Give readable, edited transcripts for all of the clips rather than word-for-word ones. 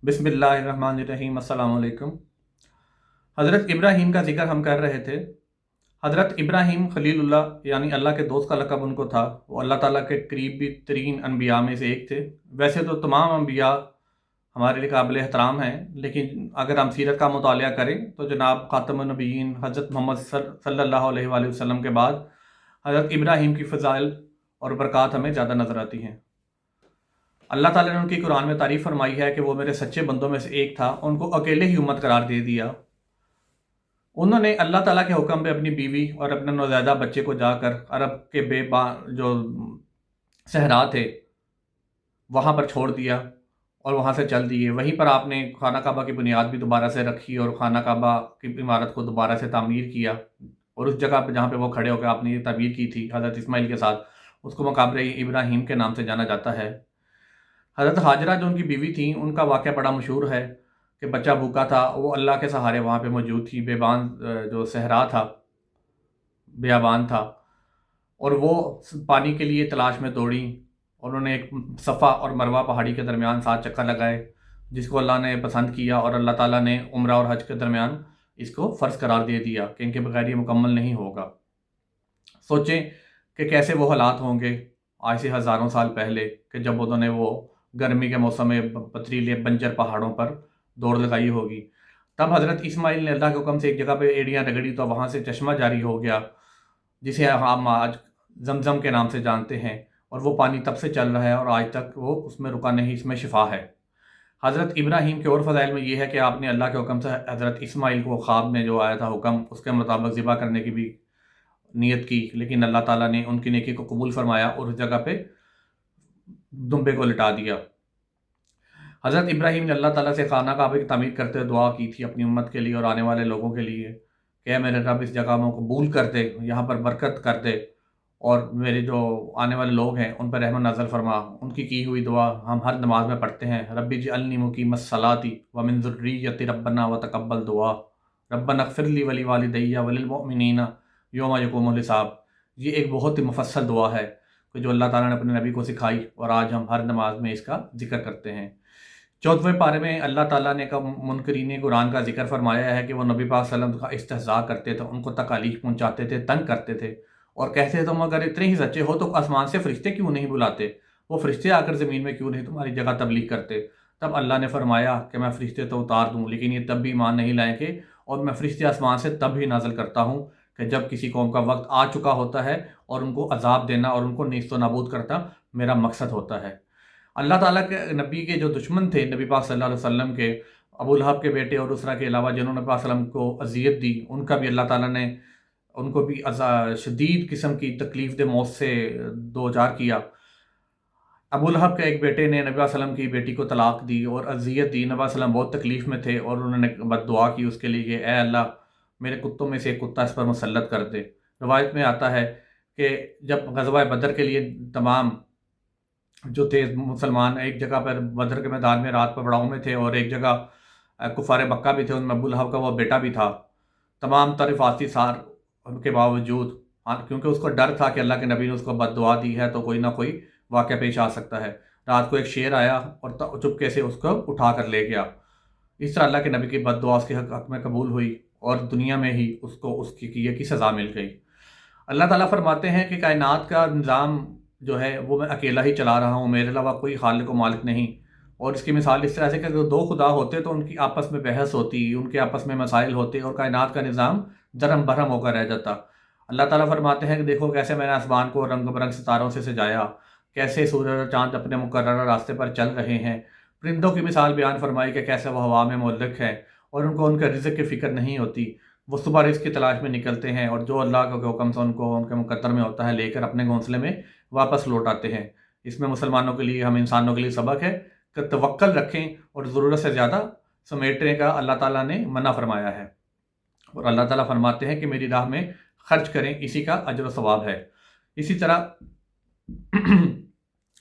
بسم اللہ الرحمن الرحیم۔ السلام علیکم۔ حضرت ابراہیم کا ذکر ہم کر رہے تھے۔ حضرت ابراہیم خلیل اللہ یعنی اللہ کے دوست کا لقب ان کو تھا۔ وہ اللہ تعالیٰ کے قریبی ترین انبیاء میں سے ایک تھے۔ ویسے تو تمام انبیاء ہمارے لیے قابل احترام ہیں، لیکن اگر ہم سیرت کا مطالعہ کریں تو جناب خاتم النبیین حضرت محمد صلی اللہ علیہ وآلہ وسلم کے بعد حضرت ابراہیم کی فضائل اور برکات ہمیں زیادہ نظر آتی ہیں۔ اللہ تعالیٰ نے ان کی قرآن میں تعریف فرمائی ہے کہ وہ میرے سچے بندوں میں سے ایک تھا، ان کو اکیلے ہی امت قرار دے دیا۔ انہوں نے اللہ تعالیٰ کے حکم پہ اپنی بیوی اور اپنے نوزائیدہ بچے کو جا کر عرب کے جو صحرا تھے وہاں پر چھوڑ دیا اور وہاں سے چل دیے۔ وہیں پر آپ نے خانہ کعبہ کی بنیاد بھی دوبارہ سے رکھی اور خانہ کعبہ کی عمارت کو دوبارہ سے تعمیر کیا، اور اس جگہ پہ جہاں پہ وہ کھڑے ہو کے آپ نے یہ تعمیر کی تھی حضرت اسماعیل کے ساتھ، اس کو مقابر ابراہیم کے نام سے جانا جاتا ہے۔ حضرت ہاجرہ جو ان کی بیوی تھیں، ان کا واقعہ بڑا مشہور ہے کہ بچہ بھوکا تھا، وہ اللہ کے سہارے وہاں پہ موجود تھی۔ بیابان جو صحرا تھا، بیابان تھا، اور وہ پانی کے لیے تلاش میں دوڑیں۔ انہوں نے ایک صفا اور مروہ پہاڑی کے درمیان 7 چکر لگائے، جس کو اللہ نے پسند کیا، اور اللہ تعالیٰ نے عمرہ اور حج کے درمیان اس کو فرض قرار دے دیا کہ ان کے بغیر یہ مکمل نہیں ہوگا۔ سوچیں کہ کیسے وہ حالات ہوں گے آج سے ہزاروں سال پہلے، کہ جب انہوں نے وہ گرمی کے موسم میں پتھریلے بنجر پہاڑوں پر دوڑ لگائی ہوگی۔ تب حضرت اسماعیل نے اللہ کے حکم سے ایک جگہ پہ ایڑیاں رگڑی تو وہاں سے چشمہ جاری ہو گیا، جسے ہم آج زمزم کے نام سے جانتے ہیں، اور وہ پانی تب سے چل رہا ہے اور آج تک وہ اس میں رکا نہیں، اس میں شفا ہے۔ حضرت ابراہیم کے اور فضائل میں یہ ہے کہ آپ نے اللہ کے حکم سے حضرت اسماعیل کو خواب میں جو آیا تھا حکم، اس کے مطابق ذبح کرنے کی بھی نیت کی، لیکن اللہ تعالیٰ نے ان کی نیکی کو قبول فرمایا اور اس جگہ پہ دمبے کو لٹا دیا۔ حضرت ابراہیم نے اللہ تعالیٰ سے خانہ کعبہ کی تعمیر کرتے ہوئے دعا کی تھی اپنی امت کے لیے اور آنے والے لوگوں کے لیے کہ اے میرے رب، اس جگہ کو قبول کر دے، یہاں پر برکت کر دے، اور میرے جو آنے والے لوگ ہیں ان پر رحمت نازل فرما۔ ان کی ہوئی دعا ہم ہر نماز میں پڑھتے ہیں، ربی اجعلنی مقیم الصلاۃ ومن ذریتی ربنا وتقبل دعا ربنا اغفر لی ولوالدی وللمؤمنین یوم یقوم الحساب۔ یہ ایک بہت ہی مفصل دعا ہے کہ جو اللہ تعالیٰ نے اپنے نبی کو سکھائی، اور آج ہم ہر نماز میں اس کا ذکر کرتے ہیں۔ 14ویں پارے میں اللہ تعالیٰ نے منکرین قرآن کا ذکر فرمایا ہے کہ وہ نبی پاک صلی اللہ علیہ وسلم کا استہزاء کرتے تھے، ان کو تکالیف پہنچاتے تھے، تنگ کرتے تھے، اور کہتے تھے تم اگر اتنے ہی سچے ہو تو آسمان سے فرشتے کیوں نہیں بلاتے؟ وہ فرشتے آ کر زمین میں کیوں نہیں تمہاری جگہ تبلیغ کرتے؟ تب اللہ نے فرمایا کہ میں فرشتے تو اتار دوں، لیکن یہ تب بھی ایمان نہیں لائیں گے، اور میں فرشتے آسمان سے تب ہی نازل کرتا ہوں کہ جب کسی قوم کا وقت آ چکا ہوتا ہے، اور ان کو عذاب دینا اور ان کو نیست و نابود کرتا میرا مقصد ہوتا ہے۔ اللہ تعالیٰ کے نبی کے جو دشمن تھے نبی پاک صلی اللہ علیہ وسلم کے، ابو لہب کے بیٹے اور اسرا کے علاوہ جنہوں نے نبی پاک صلی اللہ علیہ وسلم کو اذیت دی، ان کا بھی اللہ تعالیٰ نے ان کو بھی شدید قسم کی تکلیف دہ موت سے دوچار کیا۔ ابو لہب کے ایک بیٹے نے نبی صلی اللہ علیہ وسلم کی بیٹی کو طلاق دی اور اذیت دی۔ نبی صلی اللہ علیہ وسلم بہت تکلیف میں تھے، اور انہوں نے بد دعا کی اس کے لیے کہ اے اللہ، میرے کتوں میں سے ایک کتا اس پر مسلط کر دے۔ روایت میں آتا ہے کہ جب غزوہ بدر کے لیے تمام جو تھے مسلمان ایک جگہ پر بدر کے میدان میں رات پڑاؤ میں تھے، اور ایک جگہ کفار مکہ بھی تھے، ان میں ابو لہب کا وہ بیٹا بھی تھا، تمام طرفاتی سار کے باوجود، کیونکہ اس کو ڈر تھا کہ اللہ کے نبی نے اس کو بد دعا دی ہے تو کوئی نہ کوئی واقعہ پیش آ سکتا ہے، رات کو ایک شیر آیا اور چپکے سے اس کو اٹھا کر لے گیا۔ اس طرح اللہ کے نبی کی بد دعا اس کے حق میں قبول ہوئی، اور دنیا میں ہی اس کو اس کی کیے کی سزا مل گئی۔ اللہ تعالیٰ فرماتے ہیں کہ کائنات کا نظام جو ہے وہ میں اکیلا ہی چلا رہا ہوں، میرے علاوہ کوئی خالق و مالک نہیں۔ اور اس کی مثال اس طرح سے کہ اگر 2 خدا ہوتے تو ان کی آپس میں بحث ہوتی، ان کے آپس میں مسائل ہوتے، اور کائنات کا نظام درہم برہم ہو کر رہ جاتا۔ اللہ تعالیٰ فرماتے ہیں کہ دیکھو کیسے میں نے آسمان کو رنگ برنگ ستاروں سے سجایا، کیسے سورج اور چاند اپنے مقررہ راستے پر چل رہے ہیں۔ پرندوں کی مثال بیان فرمائی کہ کیسے وہ ہوا میں معلق ہے، اور ان کو ان کے رزق کی فکر نہیں ہوتی، وہ صبح رزق کی تلاش میں نکلتے ہیں، اور جو اللہ کے حکم سے ان کو ان کے مقدر میں ہوتا ہے لے کر اپنے گھونسلے میں واپس لوٹ آتے ہیں۔ اس میں مسلمانوں کے لیے، ہم انسانوں کے لیے سبق ہے کہ توکل رکھیں اور ضرورت سے زیادہ سمیٹنے کا اللہ تعالیٰ نے منع فرمایا ہے، اور اللہ تعالیٰ فرماتے ہیں کہ میری راہ میں خرچ کریں، اسی کا اجر و ثواب ہے۔ اسی طرح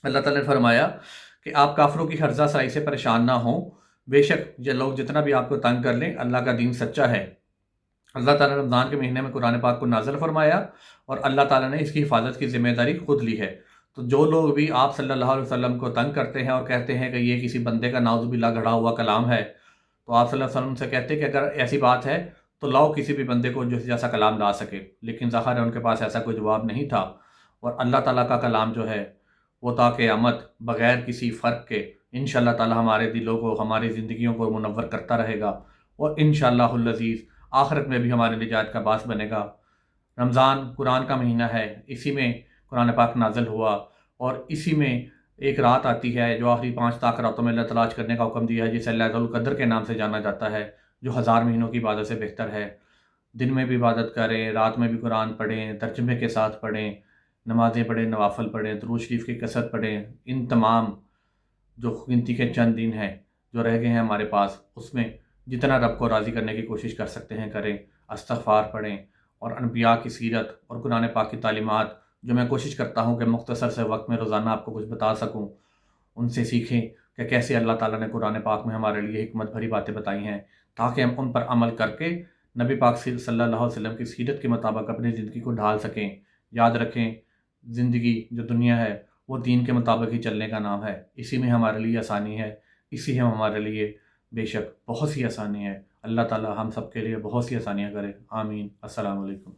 اللہ تعالیٰ نے فرمایا کہ آپ کافروں کی ہرزہ سائی سے پریشان نہ ہوں، بے شک یہ لوگ جتنا بھی آپ کو تنگ کر لیں، اللہ کا دین سچا ہے۔ اللہ تعالیٰ نے رمضان کے مہینے میں قرآن پاک کو نازل فرمایا، اور اللہ تعالیٰ نے اس کی حفاظت کی ذمہ داری خود لی ہے۔ تو جو لوگ بھی آپ صلی اللہ علیہ وسلم کو تنگ کرتے ہیں اور کہتے ہیں کہ یہ کسی بندے کا نعوذ باللہ گھڑا ہوا کلام ہے، تو آپ صلی اللہ علیہ وسلم سے کہتے ہیں کہ اگر ایسی بات ہے تو لاؤ کسی بھی بندے کو جو جیسا کلام لا سکے، لیکن ظاہر ہے ان کے پاس ایسا کوئی جواب نہیں تھا۔ اور اللہ تعالیٰ کا کلام جو ہے وہ تا قیامت بغیر کسی فرق کے انشاءاللہ تعالیٰ ہمارے دلوں کو، ہماری زندگیوں کو منور کرتا رہے گا، اور انشاءاللہ العزیز آخرت میں بھی ہمارے نجات کا باعث بنے گا۔ رمضان قرآن کا مہینہ ہے، اسی میں قرآن پاک نازل ہوا، اور اسی میں ایک رات آتی ہے جو آخری 5 طاق راتوں میں اللہ تلاش کرنے کا حکم دیا ہے، جسے ليلة القدر کے نام سے جانا جاتا ہے، جو 1000 مہینوں کی عبادت سے بہتر ہے۔ دن میں بھی عبادت کریں، رات میں بھی قرآن پڑھیں، ترجمے کے ساتھ پڑھیں، نمازیں پڑھیں، نوافل پڑھیں، درود شریف کی کثرت پڑھیں۔ ان تمام جو گنتی کے چند دن ہیں جو رہ گئے ہیں ہمارے پاس، اس میں جتنا رب کو راضی کرنے کی کوشش کر سکتے ہیں کریں، استغفار پڑھیں، اور انبیاء کی سیرت اور قرآن پاک کی تعلیمات جو میں کوشش کرتا ہوں کہ مختصر سے وقت میں روزانہ آپ کو کچھ بتا سکوں، ان سے سیکھیں کہ کیسے اللہ تعالیٰ نے قرآن پاک میں ہمارے لیے حکمت بھری باتیں بتائی ہیں، تاکہ ہم ان پر عمل کر کے نبی پاک صلی اللہ علیہ وسلم کی سیرت کے مطابق اپنی زندگی کو ڈھال سکیں۔ یاد رکھیں، زندگی جو دنیا ہے وہ دین کے مطابق ہی چلنے کا نام ہے، اسی میں ہمارے لیے آسانی ہے، اسی میں ہمارے لیے بے شک بہت سی آسانی ہے۔ اللہ تعالیٰ ہم سب کے لیے بہت سی آسانیاں کرے، آمین۔ السلام علیکم۔